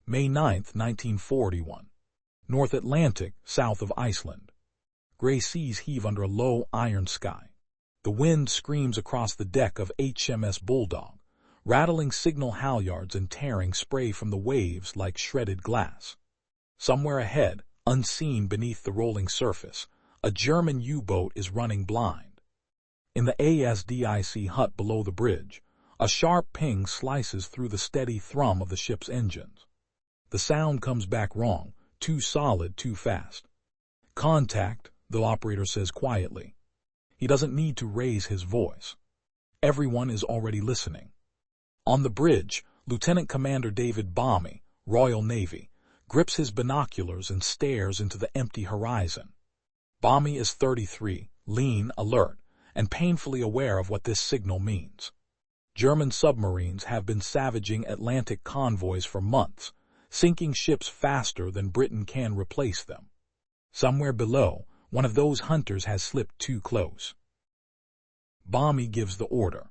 May 9, 1941. North Atlantic, south of Iceland. Gray seas heave under a low, iron sky. The wind screams across the deck of HMS Bulldog, rattling signal halyards and tearing spray from the waves like shredded glass. Somewhere ahead, unseen beneath the rolling surface, a German U-boat is running blind. In the ASDIC hut below the bridge, a sharp ping slices through the steady thrum of the ship's engines. The sound comes back wrong, too solid, too fast. Contact, the operator says quietly. He doesn't need to raise his voice. Everyone is already listening. On the bridge, Lieutenant Commander David Bomme, Royal Navy, grips his binoculars and stares into the empty horizon. Bomme is 33, lean, alert, and painfully aware of what this signal means. German submarines have been savaging Atlantic convoys for months, sinking ships faster than Britain can replace them. Somewhere below, one of those hunters has slipped too close. Bomme gives the order.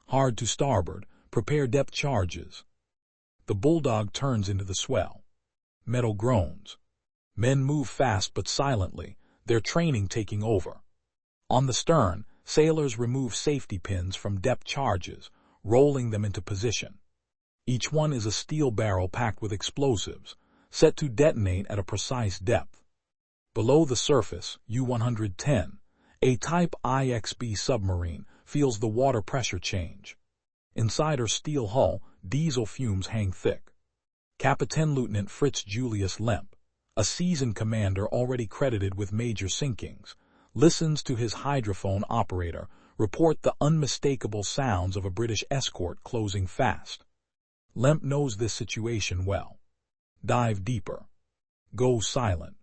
Hard to starboard, prepare depth charges. The Bulldog turns into the swell. Metal groans. Men move fast but silently, their training taking over. On the stern, sailors remove safety pins from depth charges, rolling them into position. Each one is a steel barrel packed with explosives, set to detonate at a precise depth. Below the surface, U-110, a Type IXB submarine, feels the water pressure change. Inside her steel hull, diesel fumes hang thick. Captain Lieutenant Fritz Julius Lemp, a seasoned commander already credited with major sinkings, listens to his hydrophone operator report the unmistakable sounds of a British escort closing fast. Lemp knows this situation well. Dive deeper. Go silent.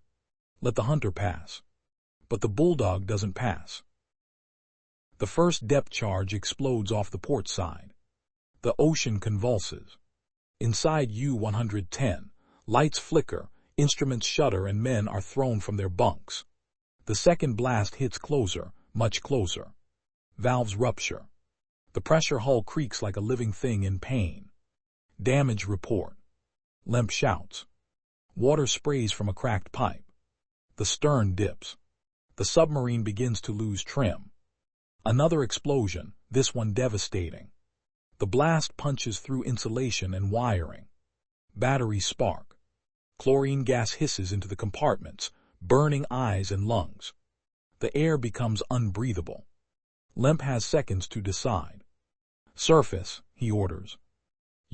Let the hunter pass. But the Bulldog doesn't pass. The first depth charge explodes off the port side. The ocean convulses. Inside U-110, lights flicker, instruments shudder, and men are thrown from their bunks. The second blast hits closer, much closer. Valves rupture. The pressure hull creaks like a living thing in pain. Damage report. Lemp shouts. Water sprays from a cracked pipe. The stern dips. The submarine begins to lose trim. Another explosion, this one devastating. The blast punches through insulation and wiring. Batteries spark. Chlorine gas hisses into the compartments, burning eyes and lungs. The air becomes unbreathable. Lemp has seconds to decide. Surface, he orders.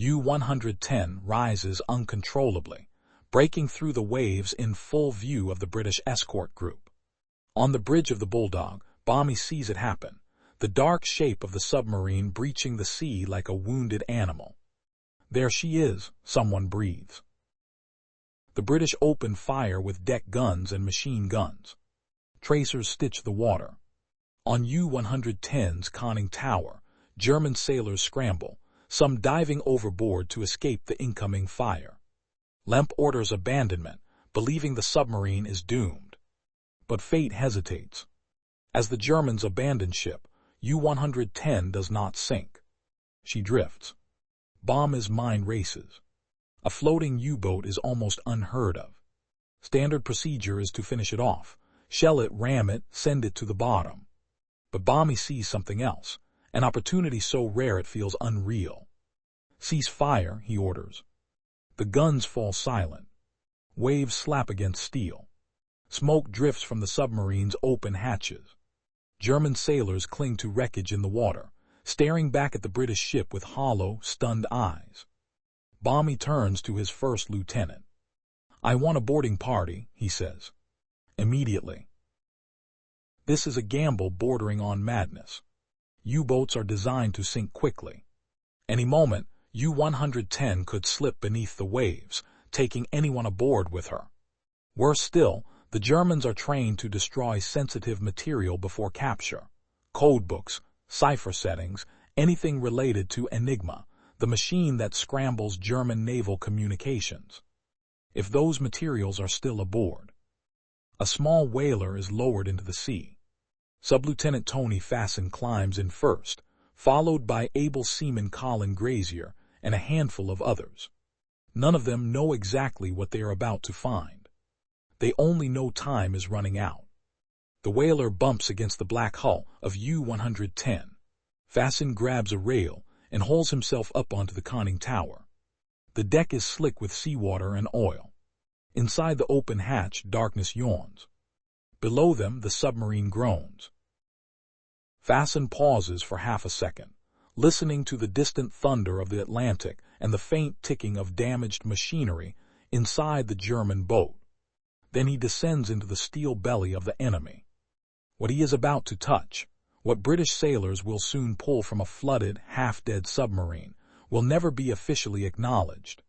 U-110 rises uncontrollably, breaking through the waves in full view of the British escort group. On the bridge of the Bulldog, Bomme sees it happen, the dark shape of the submarine breaching the sea like a wounded animal. There she is, someone breathes. The British open fire with deck guns and machine guns. Tracers stitch the water. On U-110's conning tower, German sailors scramble, some diving overboard to escape the incoming fire. Lemp orders abandonment, believing the submarine is doomed. But fate hesitates. As the Germans abandon ship, U-110 does not sink. She drifts. Bomme's mind races. A floating U-boat is almost unheard of. Standard procedure is to finish it off, shell it, ram it, send it to the bottom. But Bomme sees something else, an opportunity so rare it feels unreal. Cease fire, he orders. The guns fall silent. Waves slap against steel. Smoke drifts from the submarine's open hatches. German sailors cling to wreckage in the water, staring back at the British ship with hollow, stunned eyes. Bomme turns to his first lieutenant. I want a boarding party, he says. Immediately. This is a gamble bordering on madness. U-boats are designed to sink quickly. Any moment, U-110 could slip beneath the waves, taking anyone aboard with her. Worse still, the Germans are trained to destroy sensitive material before capture. Codebooks, cipher settings, anything related to Enigma, the machine that scrambles German naval communications. If those materials are still aboard. A small whaler is lowered into the sea. Sub-Lieutenant Tony Fasten climbs in first, followed by able seaman Colin Grazier and a handful of others. None of them know exactly what they are about to find. They only know time is running out. The whaler bumps against the black hull of U-110. Fasten grabs a rail and hauls himself up onto the conning tower. The deck is slick with seawater and oil. Inside the open hatch, darkness yawns. Below them, the submarine groans. Fasten pauses for half a second, listening to the distant thunder of the Atlantic and the faint ticking of damaged machinery inside the German boat. Then he descends into the steel belly of the enemy. What he is about to touch, what British sailors will soon pull from a flooded, half-dead submarine, will never be officially acknowledged.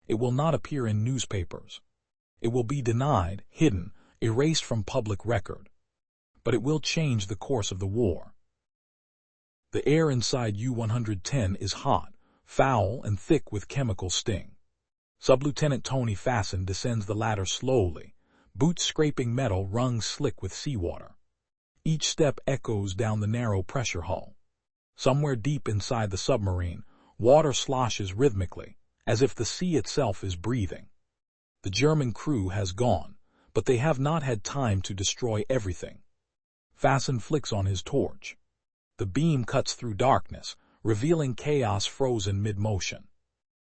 It will not appear in newspapers. It will be denied, hidden, erased from public record. But it will change the course of the war. The air inside U-110 is hot, foul, and thick with chemical sting. Sub-Lieutenant Tony Fasten descends the ladder slowly, boots scraping metal wrung slick with seawater. Each step echoes down the narrow pressure hull. Somewhere deep inside the submarine, water sloshes rhythmically, as if the sea itself is breathing. The German crew has gone, but they have not had time to destroy everything. Fasten flicks on his torch. The beam cuts through darkness, revealing chaos frozen mid-motion.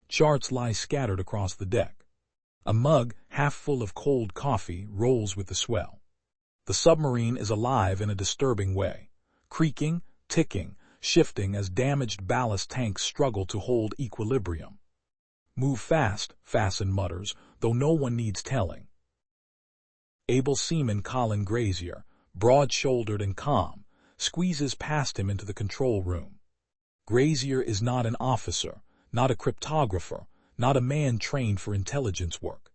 Charts lie scattered across the deck. A mug, half full of cold coffee, rolls with the swell. The submarine is alive in a disturbing way, creaking, ticking, shifting as damaged ballast tanks struggle to hold equilibrium. "Move fast," Fasten mutters, though no one needs telling. Able seaman Colin Grazier, broad-shouldered and calm, squeezes past him into the control room. Grazier is not an officer, not a cryptographer, not a man trained for intelligence work.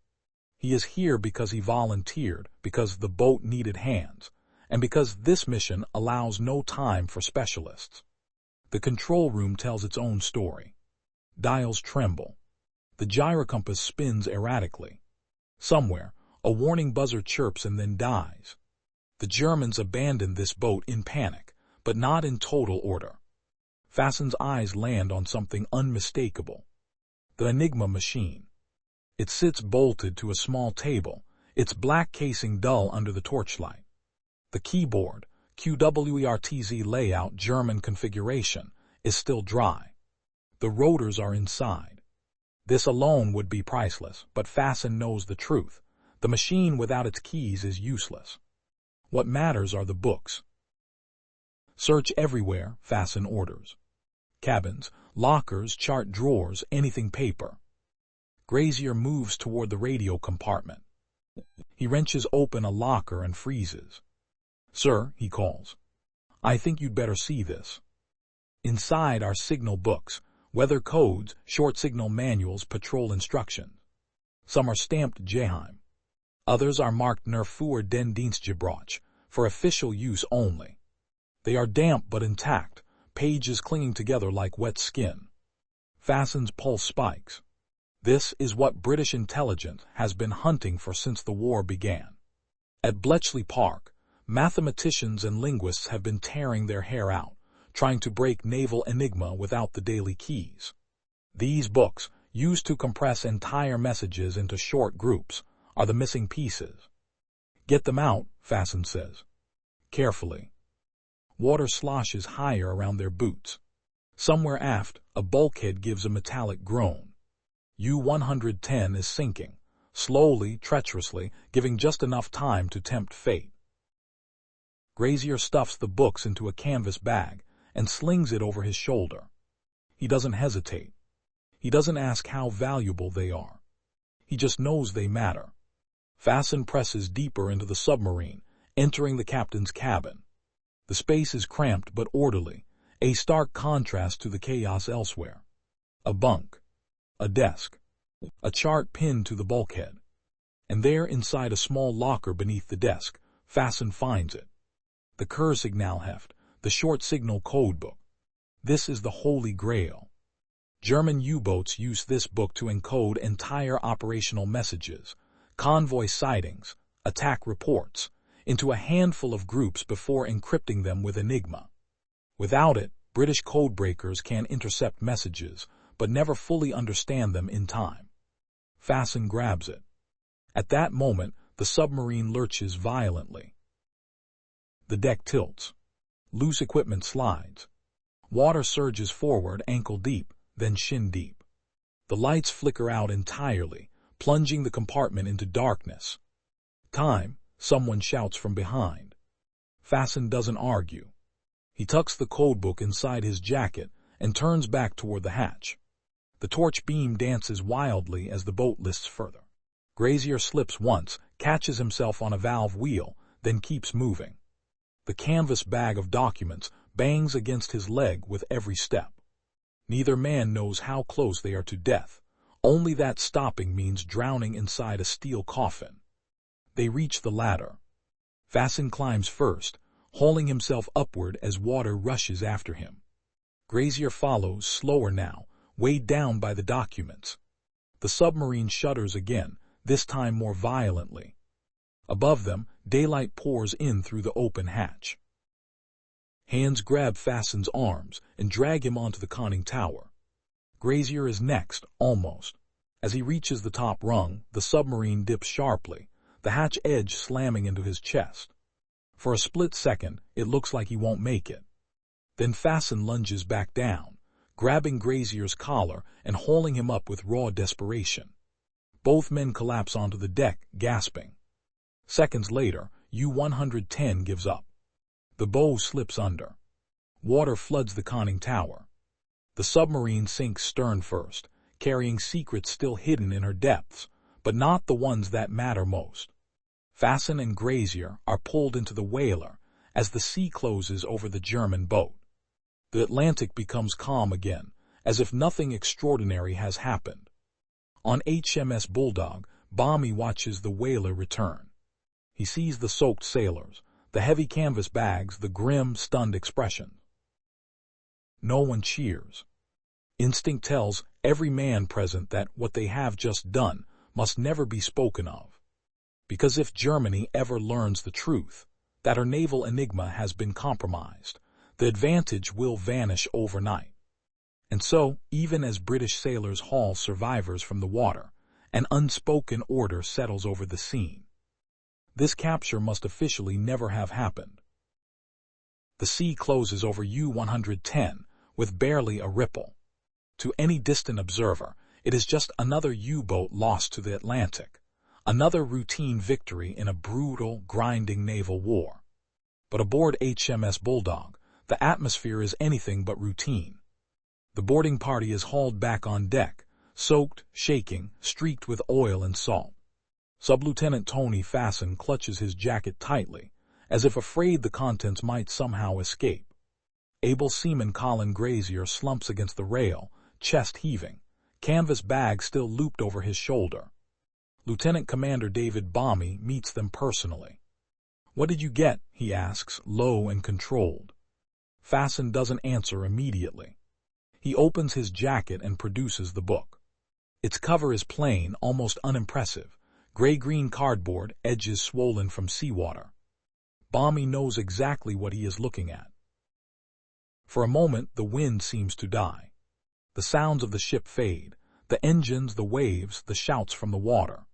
He is here because he volunteered, because the boat needed hands, and because this mission allows no time for specialists. The control room tells its own story. Dials tremble. The gyrocompass spins erratically. Somewhere, a warning buzzer chirps and then dies. The Germans abandon this boat in panic, but not in total order. Fasten's eyes land on something unmistakable. The Enigma machine. It sits bolted to a small table, its black casing dull under the torchlight. The keyboard, QWERTZ layout German configuration, is still dry. The rotors are inside. This alone would be priceless, but Fasten knows the truth. The machine without its keys is useless. What matters are the books. Search everywhere, Fasten orders. Cabins, lockers, chart drawers, anything paper. Grazier moves toward the radio compartment. He wrenches open a locker and freezes. "Sir," he calls, "I think you'd better see this." Inside are signal books, weather codes, short signal manuals, patrol instructions. Some are stamped Geheim. Others are marked Nur für den Dienstgebrauch, for official use only. They are damp but intact, pages clinging together like wet skin. Fasten's pulse spikes. This is what British intelligence has been hunting for since the war began. At Bletchley Park, mathematicians and linguists have been tearing their hair out, trying to break naval enigma without the daily keys. These books, used to compress entire messages into short groups, are the missing pieces. "Get them out," Fasten says. Carefully. Water sloshes higher around their boots. Somewhere aft, a bulkhead gives a metallic groan. U-110 is sinking, slowly, treacherously, giving just enough time to tempt fate. Grazier stuffs the books into a canvas bag and slings it over his shoulder. He doesn't hesitate. He doesn't ask how valuable they are. He just knows they matter. Fasten presses deeper into the submarine, entering the captain's cabin. The space is cramped but orderly, a stark contrast to the chaos elsewhere. A bunk. A desk. A chart pinned to the bulkhead. And there, inside a small locker beneath the desk, Fasten finds it. The Kursignal heft, the short signal code book. This is the Holy Grail. German U-boats use this book to encode entire operational messages, convoy sightings, attack reports, into a handful of groups before encrypting them with Enigma. Without it, British codebreakers can intercept messages, but never fully understand them in time. Fasten grabs it. At that moment, the submarine lurches violently. The deck tilts. Loose equipment slides. Water surges forward ankle deep, then shin deep. The lights flicker out entirely, plunging the compartment into darkness. Time, someone shouts from behind. Fasten doesn't argue. He tucks the codebook inside his jacket and turns back toward the hatch. The torch beam dances wildly as the boat lists further. Grazier slips once, catches himself on a valve wheel, then keeps moving. The canvas bag of documents bangs against his leg with every step. Neither man knows how close they are to death, only that stopping means drowning inside a steel coffin. They reach the ladder. Fasten climbs first, hauling himself upward as water rushes after him. Grazier follows, slower now, weighed down by the documents. The submarine shudders again, this time more violently. Above them, daylight pours in through the open hatch. Hands grab Fasten's arms and drag him onto the conning tower. Grazier is next, almost. As he reaches the top rung, the submarine dips sharply, the hatch edge slamming into his chest. For a split second, it looks like he won't make it. Then Fasten lunges back down, grabbing Grazier's collar and hauling him up with raw desperation. Both men collapse onto the deck, gasping. Seconds later, U-110 gives up. The bow slips under. Water floods the conning tower. The submarine sinks stern first, carrying secrets still hidden in her depths, but not the ones that matter most. Fasten and Grazier are pulled into the whaler as the sea closes over the German boat. The Atlantic becomes calm again, as if nothing extraordinary has happened. On HMS Bulldog, Bommy watches the whaler return. He sees the soaked sailors, the heavy canvas bags, the grim, stunned expression. No one cheers. Instinct tells every man present that what they have just done must never be spoken of. Because if Germany ever learns the truth, that her naval enigma has been compromised, the advantage will vanish overnight. And so, even as British sailors haul survivors from the water, an unspoken order settles over the scene. This capture must officially never have happened. The sea closes over U-110 with barely a ripple. To any distant observer, it is just another U-boat lost to the Atlantic, another routine victory in a brutal, grinding naval war. But aboard HMS Bulldog, the atmosphere is anything but routine. The boarding party is hauled back on deck, soaked, shaking, streaked with oil and salt. Sub-Lieutenant Tony Fasten clutches his jacket tightly, as if afraid the contents might somehow escape. Able seaman Colin Grazier slumps against the rail, chest heaving, canvas bag still looped over his shoulder. Lieutenant Commander David Bommy meets them personally. "What did you get?" he asks, low and controlled. Fasten doesn't answer immediately. He opens his jacket and produces the book. Its cover is plain, almost unimpressive. Gray-green cardboard, edges swollen from seawater. Bommy knows exactly what he is looking at. For a moment, the wind seems to die. The sounds of the ship fade, the engines, the waves, the shouts from the water.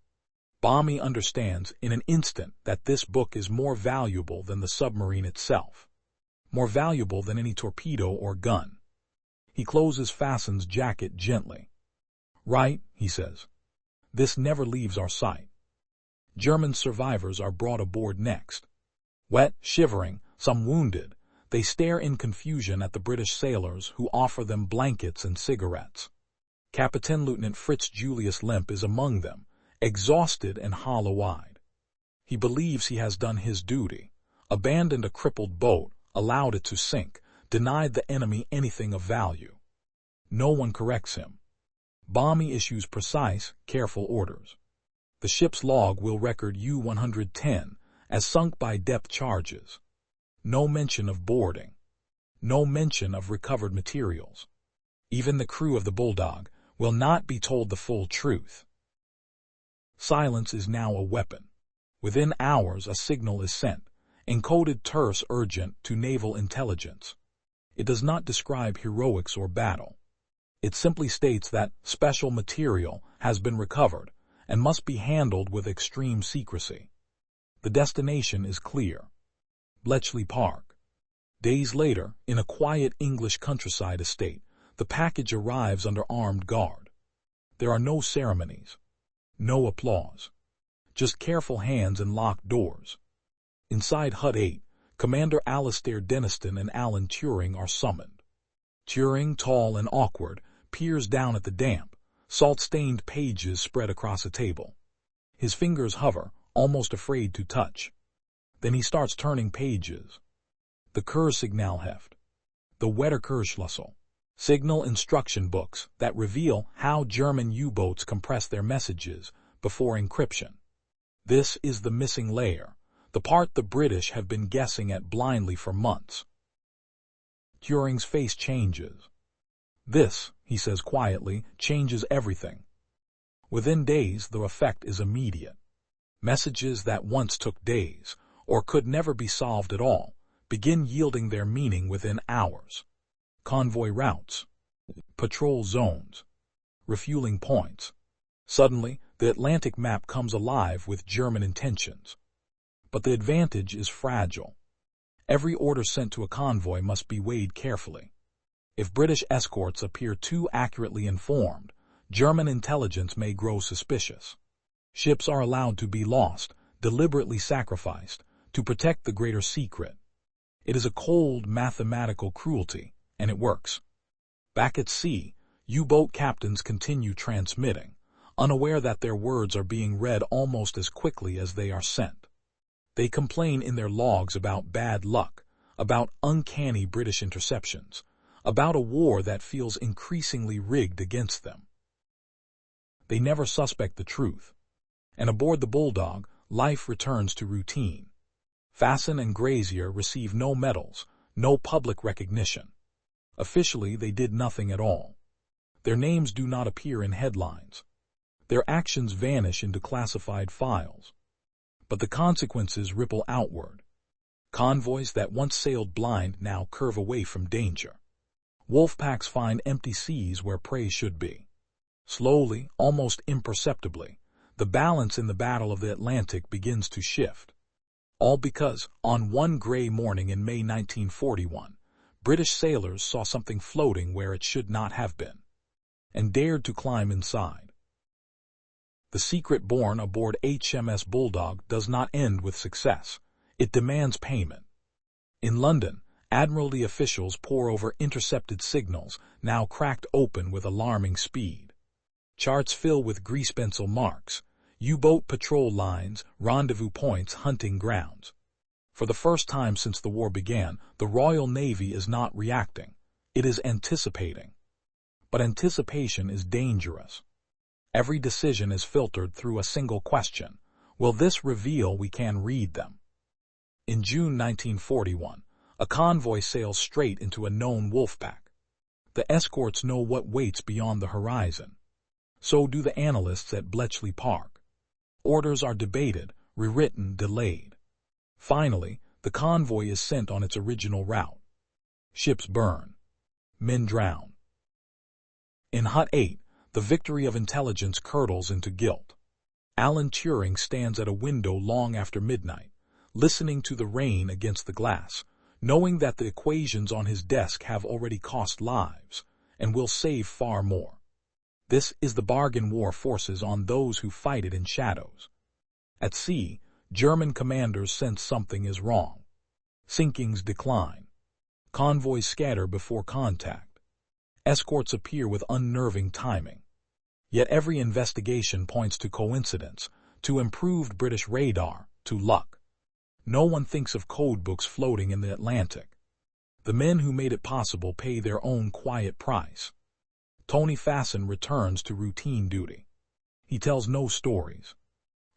Bommy understands in an instant that this book is more valuable than the submarine itself, more valuable than any torpedo or gun. He closes Fasten's jacket gently. "Right," he says. "This never leaves our sight." German survivors are brought aboard next. Wet, shivering, some wounded, they stare in confusion at the British sailors who offer them blankets and cigarettes. Captain Lieutenant Fritz Julius Lemp is among them, exhausted and hollow-eyed. He believes he has done his duty, abandoned a crippled boat, allowed it to sink, denied the enemy anything of value. No one corrects him. Bommy issues precise, careful orders. The ship's log will record U-110 as sunk by depth charges. No mention of boarding. No mention of recovered materials. Even the crew of the Bulldog will not be told the full truth. Silence is now a weapon. Within hours, a signal is sent, encoded terse urgent to naval intelligence. It does not describe heroics or battle. It simply states that special material has been recovered, and must be handled with extreme secrecy. The destination is clear: Bletchley Park. Days later, in a quiet English countryside estate, the package arrives under armed guard. There are no ceremonies, no applause, just careful hands and locked doors. Inside Hut 8, Commander Alastair Denniston and Alan Turing are summoned. Turing, tall and awkward, peers down at the damp, salt-stained pages spread across a table. His fingers hover, almost afraid to touch. Then he starts turning pages. The Kursignalheft, the Wetterkursschlüssel, signal instruction books that reveal how German U-boats compress their messages before encryption. This is the missing layer, the part the British have been guessing at blindly for months. Turing's face changes. "This," he says quietly, "changes everything." Within days, the effect is immediate. Messages that once took days, or could never be solved at all, begin yielding their meaning within hours. Convoy routes, patrol zones, refueling points. Suddenly, the Atlantic map comes alive with German intentions. But the advantage is fragile. Every order sent to a convoy must be weighed carefully. If British escorts appear too accurately informed, German intelligence may grow suspicious. Ships are allowed to be lost, deliberately sacrificed, to protect the greater secret. It is a cold, mathematical cruelty, and it works. Back at sea, U-boat captains continue transmitting, unaware that their words are being read almost as quickly as they are sent. They complain in their logs about bad luck, about uncanny British interceptions, about a war that feels increasingly rigged against them. They never suspect the truth. And aboard the Bulldog, life returns to routine. Fasten and Grazier receive no medals, no public recognition. Officially, they did nothing at all. Their names do not appear in headlines. Their actions vanish into classified files. But the consequences ripple outward. Convoys that once sailed blind now curve away from danger. Wolf packs find empty seas where prey should be. Slowly, almost imperceptibly, the balance in the Battle of the Atlantic begins to shift. All because, on one gray morning in May 1941, British sailors saw something floating where it should not have been, and dared to climb inside. The secret born aboard HMS Bulldog does not end with success. It demands payment. In London, Admiralty officials pore over intercepted signals, now cracked open with alarming speed. Charts fill with grease-pencil marks, U-boat patrol lines, rendezvous points, hunting grounds. For the first time since the war began, the Royal Navy is not reacting. It is anticipating. But anticipation is dangerous. Every decision is filtered through a single question: will this reveal we can read them? In June 1941, a convoy sails straight into a known wolf pack. The escorts know what waits beyond the horizon. So do the analysts at Bletchley Park. Orders are debated, rewritten, delayed. Finally, the convoy is sent on its original route. Ships burn. Men drown. In Hut 8, the victory of intelligence curdles into guilt. Alan Turing stands at a window long after midnight, listening to the rain against the glass, knowing that the equations on his desk have already cost lives, and will save far more. This is the bargain war forces on those who fight it in shadows. At sea, German commanders sense something is wrong. Sinkings decline. Convoys scatter before contact. Escorts appear with unnerving timing. Yet every investigation points to coincidence, to improved British radar, to luck. No one thinks of codebooks floating in the Atlantic. The men who made it possible pay their own quiet price. Tony Fasten returns to routine duty. He tells no stories,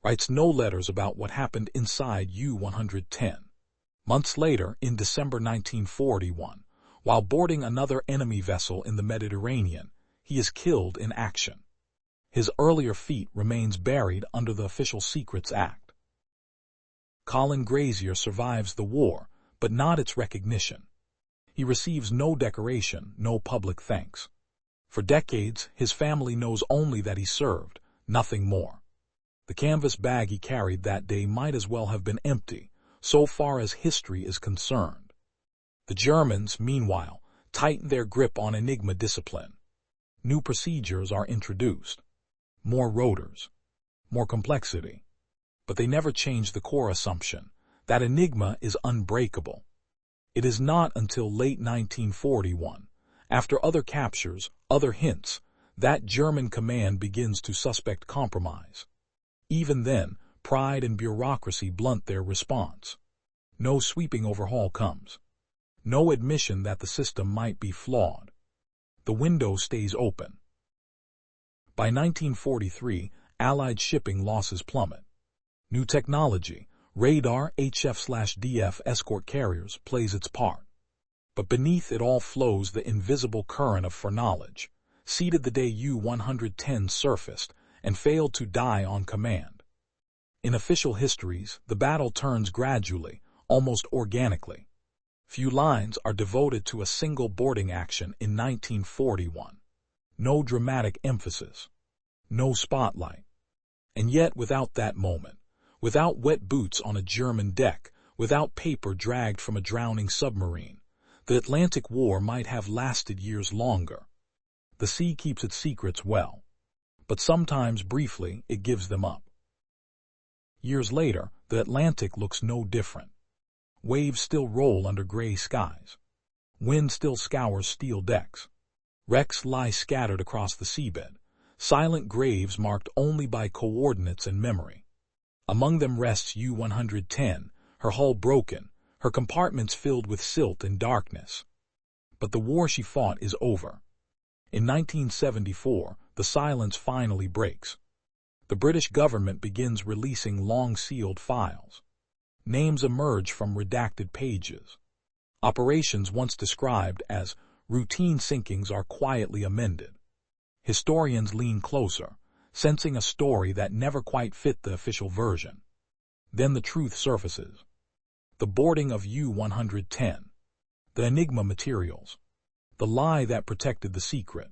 writes no letters about what happened inside U-110. Months later, in December 1941, while boarding another enemy vessel in the Mediterranean, he is killed in action. His earlier feat remains buried under the Official Secrets Act. Colin Grazier survives the war, but not its recognition. He receives no decoration, no public thanks. For decades, his family knows only that he served, nothing more. The canvas bag he carried that day might as well have been empty, so far as history is concerned. The Germans, meanwhile, tighten their grip on Enigma discipline. New procedures are introduced. More rotors. More complexity. But they never change the core assumption that Enigma is unbreakable. It is not until late 1941, after other captures, other hints, that German command begins to suspect compromise. Even then, pride and bureaucracy blunt their response. No sweeping overhaul comes. No admission that the system might be flawed. The window stays open. By 1943, Allied shipping losses plummet. New technology, radar, HF/DF escort carriers, plays its part. But beneath it all flows the invisible current of foreknowledge, seeded the day U-110 surfaced and failed to die on command. In official histories, the battle turns gradually, almost organically. Few lines are devoted to a single boarding action in 1941. No dramatic emphasis. No spotlight. And yet without that moment, without wet boots on a German deck, without paper dragged from a drowning submarine, the Atlantic War might have lasted years longer. The sea keeps its secrets well, but sometimes briefly it gives them up. Years later, the Atlantic looks no different. Waves still roll under gray skies. Wind still scours steel decks. Wrecks lie scattered across the seabed, silent graves marked only by coordinates and memory. Among them rests U-110, her hull broken, her compartments filled with silt and darkness. But the war she fought is over. In 1974, the silence finally breaks. The British government begins releasing long-sealed files. Names emerge from redacted pages. Operations once described as routine sinkings are quietly amended. Historians lean closer, sensing a story that never quite fit the official version. Then the truth surfaces. The boarding of U-110. The Enigma materials. The lie that protected the secret.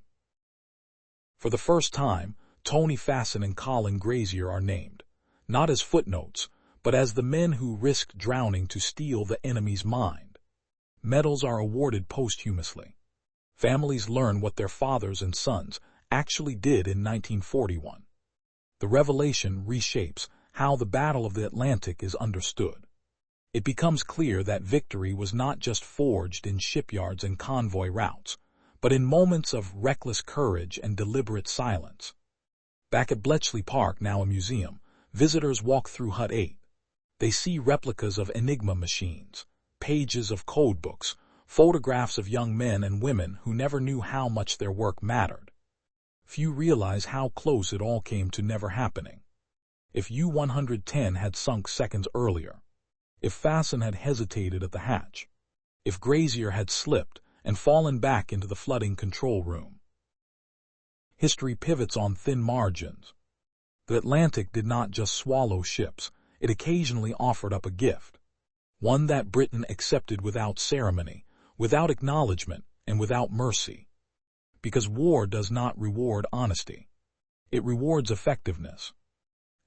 For the first time, Tony Fasson and Colin Grazier are named, not as footnotes, but as the men who risked drowning to steal the enemy's mind. Medals are awarded posthumously. Families learn what their fathers and sons actually did in 1941. The revelation reshapes how the Battle of the Atlantic is understood. It becomes clear that victory was not just forged in shipyards and convoy routes, but in moments of reckless courage and deliberate silence. Back at Bletchley Park, now a museum, visitors walk through Hut 8. They see replicas of Enigma machines, pages of codebooks, photographs of young men and women who never knew how much their work mattered. Few realize how close it all came to never happening. If U-110 had sunk seconds earlier, if Fasson had hesitated at the hatch, if Grazier had slipped and fallen back into the flooding control room. History pivots on thin margins. The Atlantic did not just swallow ships, it occasionally offered up a gift. One that Britain accepted without ceremony, without acknowledgement, and without mercy. Because war does not reward honesty. It rewards effectiveness.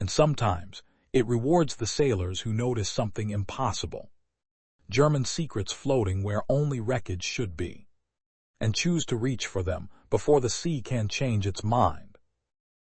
And sometimes, it rewards the sailors who notice something impossible. German secrets floating where only wreckage should be. And choose to reach for them before the sea can change its mind.